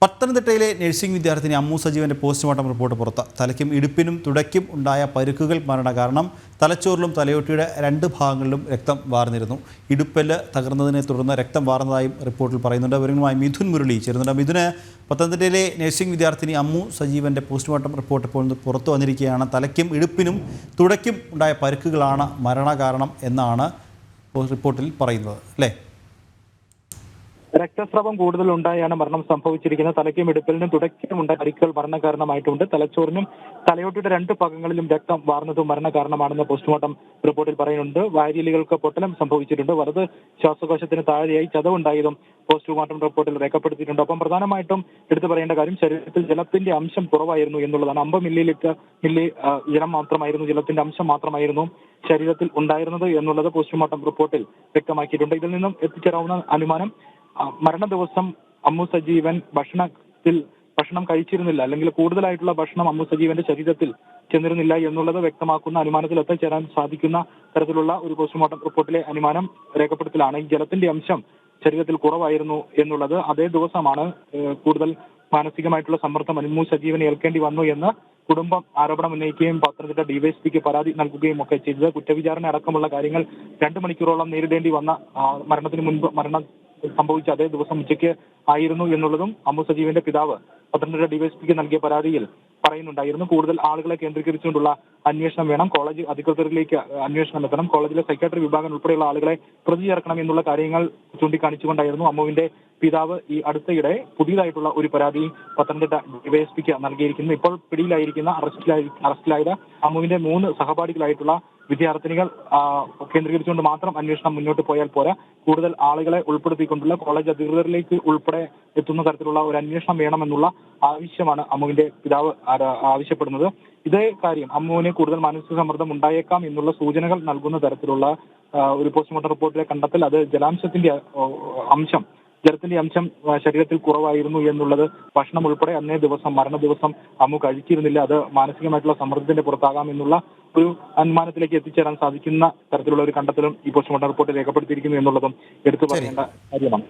പത്തനംതിട്ടയിലെ നഴ്സിംഗ് വിദ്യാർത്ഥിനി Ammu സജീവന്റെ postmortem report പുറത്ത്. തലയ്ക്കും ഇടുപ്പിനും തുടയ്ക്കും ഉണ്ടായ പരുക്കുകൾ മരണകാരണം. തലച്ചോറിലും തലയോട്ടിയുടെ രണ്ട് ഭാഗങ്ങളിലും രക്തം വാർന്നിരുന്നു. ഇടുപ്പെല്ല് തകർന്നതിനെ തുടർന്ന് രക്തം വാർന്നതായും റിപ്പോർട്ടിൽ പറയുന്നുണ്ട്. വിവരങ്ങളുമായി മിഥുൻ മുരളി ചേരുന്നുണ്ട്. മിഥുന്, പത്തനംതിട്ടയിലെ നഴ്സിംഗ് വിദ്യാർത്ഥിനി അമ്മു സജീവന്റെ പോസ്റ്റ്മോർട്ടം റിപ്പോർട്ട് ഇപ്പോൾ പുറത്തു വന്നിരിക്കുകയാണ്. തലയ്ക്കും ഇടുപ്പിനും തുടയ്ക്കും ഉണ്ടായ പരുക്കുകളാണ് മരണകാരണം എന്നാണ് റിപ്പോർട്ടിൽ പറയുന്നത്, അല്ലേ? രക്തസ്രാവം കൂടുതൽ ഉണ്ടായാണ് മരണം സംഭവിച്ചിരിക്കുന്നത്. തലയ്ക്കും ഇടുപ്പിലിനും തുടയ്ക്കുമുണ്ടായ പരിക്കുകൾ മരണകാരണമായിട്ടുണ്ട്. തലച്ചോറിനും തലയോട്ടിയുടെ രണ്ട് ഭാഗങ്ങളിലും രക്തം വാർന്നതും മരണകാരണമാണെന്ന് പോസ്റ്റ്മോർട്ടം റിപ്പോർട്ടിൽ പറയുന്നുണ്ട്. വാരിയലുകൾക്ക് പൊട്ടലും സംഭവിച്ചിട്ടുണ്ട്. വലത് ശ്വാസകോശത്തിന് താഴെയായി ചതവുണ്ടായതും പോസ്റ്റ്മോർട്ടം റിപ്പോർട്ടിൽ രേഖപ്പെടുത്തിയിട്ടുണ്ട്. ഒപ്പം പ്രധാനമായിട്ടും എടുത്തു പറയേണ്ട കാര്യം ശരീരത്തിൽ ജലത്തിന്റെ അംശം കുറവായിരുന്നു എന്നുള്ളതാണ്. 50 മില്ലി ജലം മാത്രമായിരുന്നു, ജലത്തിന്റെ അംശം മാത്രമായിരുന്നു ശരീരത്തിൽ ഉണ്ടായിരുന്നത് എന്നുള്ളത് പോസ്റ്റ്മോർട്ടം റിപ്പോർട്ടിൽ വ്യക്തമാക്കിയിട്ടുണ്ട്. ഇതിൽ നിന്നും എത്തിച്ചേരാവുന്ന അനുമാനം മരണ ദിവസം അമ്മു സജീവൻ ഭക്ഷണം കഴിച്ചിരുന്നില്ല, അല്ലെങ്കിൽ കൂടുതലായിട്ടുള്ള ഭക്ഷണം അമ്മു സജീവന്റെ ശരീരത്തിൽ ചെന്നിരുന്നില്ല എന്നുള്ളത് വ്യക്തമാക്കുന്ന അനുമാനത്തിൽ എത്തിച്ചേരാൻ സാധിക്കുന്ന തരത്തിലുള്ള ഒരു പോസ്റ്റ്മോർട്ടം റിപ്പോർട്ടിലെ അനുമാനം രേഖപ്പെടുത്തലാണ്. ഈ ജലത്തിന്റെ അംശം ശരീരത്തിൽ കുറവായിരുന്നു എന്നുള്ളത്. അതേ ദിവസമാണ് കൂടുതൽ മാനസികമായിട്ടുള്ള സമ്മർദ്ദം അമ്മു സജീവനെ ഏൽക്കേണ്ടി വന്നു എന്ന് കുടുംബം ആരോപണം ഉന്നയിക്കുകയും പത്തനംതിട്ട ഡിവൈഎസ്പിക്ക് പരാതി നൽകുകയും ഒക്കെ ചെയ്തത്. കുറ്റവിചാരണ അടക്കമുള്ള കാര്യങ്ങൾ 2 മണിക്കൂറോളം നേരിടേണ്ടി വന്ന മരണം സംഭവിച്ച അതേ ദിവസം ഉച്ചയ്ക്ക് ആയിരുന്നു എന്നുള്ളതും അമ്മു സജീവന്റെ പിതാവ് പത്തനംതിട്ട ഡിവൈഎസ്പിക്ക് നൽകിയ പരാതിയിൽ പറയുന്നുണ്ടായിരുന്നു. കൂടുതൽ ആളുകളെ കേന്ദ്രീകരിച്ചുകൊണ്ടുള്ള അന്വേഷണം വേണം, കോളേജ് അധികൃതരിലേക്ക് അന്വേഷണം എത്തണം, കോളേജിലെ സൈക്കാട്രി വിഭാഗം ഉൾപ്പെടെയുള്ള ആളുകളെ പ്രതി ചേർക്കണം എന്നുള്ള കാര്യങ്ങൾ ചൂണ്ടിക്കാണിച്ചുകൊണ്ടായിരുന്നു അമ്മുവിന്റെ പിതാവ് ഈ അടുത്തയിടെ പുതിയതായിട്ടുള്ള ഒരു പരാതി പത്തനംതിട്ട ഡിവൈഎസ്പിക്ക് നൽകിയിരിക്കുന്നു. ഇപ്പോൾ പിടിയിലായിരിക്കുന്ന അറസ്റ്റിലായത് അമ്മുവിന്റെ 3 സഹപാഠികളായിട്ടുള്ള വിദ്യാർത്ഥിനികൾ കേന്ദ്രീകരിച്ചുകൊണ്ട് മാത്രം അന്വേഷണം മുന്നോട്ട് പോയാൽ പോരാ, കൂടുതൽ ആളുകളെ ഉൾപ്പെടുത്തിക്കൊണ്ടുള്ള കോളേജ് അധികൃതരിലേക്ക് ഉൾപ്പെടെ എത്തുന്ന തരത്തിലുള്ള ഒരു അന്വേഷണം വേണമെന്നുള്ള ആവശ്യമാണ് അമ്മുവിന്റെ പിതാവ് ആവശ്യപ്പെടുന്നത്. ഇതേ കാര്യം അമ്മുവിന് കൂടുതൽ മാനസിക സമ്മർദ്ദം ഉണ്ടായേക്കാം എന്നുള്ള സൂചനകൾ നൽകുന്ന തരത്തിലുള്ള ഒരു പോസ്റ്റ്മോർട്ടം റിപ്പോർട്ടിലെ കണ്ടെത്തൽ, അത് ജലത്തിന്റെ അംശം ശരീരത്തിൽ കുറവായിരുന്നു എന്നുള്ളത്. ഭക്ഷണം ഉൾപ്പെടെ അന്നേ ദിവസം മരണ ദിവസം അമ്മു കഴിച്ചിരുന്നില്ല, അത് മാനസികമായിട്ടുള്ള സമ്മർദ്ദത്തിന്റെ പുറത്താകാം എന്നുള്ള ഒരു അനുമാനത്തിലേക്ക് എത്തിച്ചേരാൻ സാധിക്കുന്ന തരത്തിലുള്ള ഒരു കണ്ടെത്തലും ഈ പോസ്റ്റ്മോർട്ടം റിപ്പോർട്ടിൽ രേഖപ്പെടുത്തിയിരിക്കുന്നു എന്നുള്ളതും എടുത്തു പറയേണ്ട കാര്യമാണ്.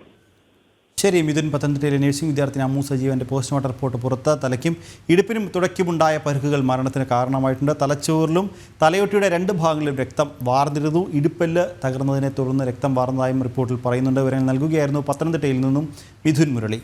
ശരി മിഥുൻ, പത്തനംതിട്ടയിലെ നഴ്സിംഗ് വിദ്യാർത്ഥിനി അമ്മു സജീവന്റെ പോസ്റ്റ്മോർട്ടം റിപ്പോർട്ട് പുറത്ത്. തലയ്ക്കും ഇടുപ്പിനും തുടയ്ക്കുമുണ്ടായ പരുക്കുകൾ മരണത്തിന് കാരണമായിട്ടുണ്ട്. തലച്ചോറിലും തലയോട്ടിയുടെ 2 ഭാഗങ്ങളിലും രക്തം വാർന്നിരുന്നു. ഇടുപ്പെല്ല് തകർന്നതിനെ തുടർന്ന് രക്തം വാർന്നതായും റിപ്പോർട്ടിൽ പറയുന്നുണ്ട്. വിവരങ്ങൾ നൽകുകയായിരുന്നു പത്തനംതിട്ടയിൽ നിന്നും മിഥുൻ മുരളി.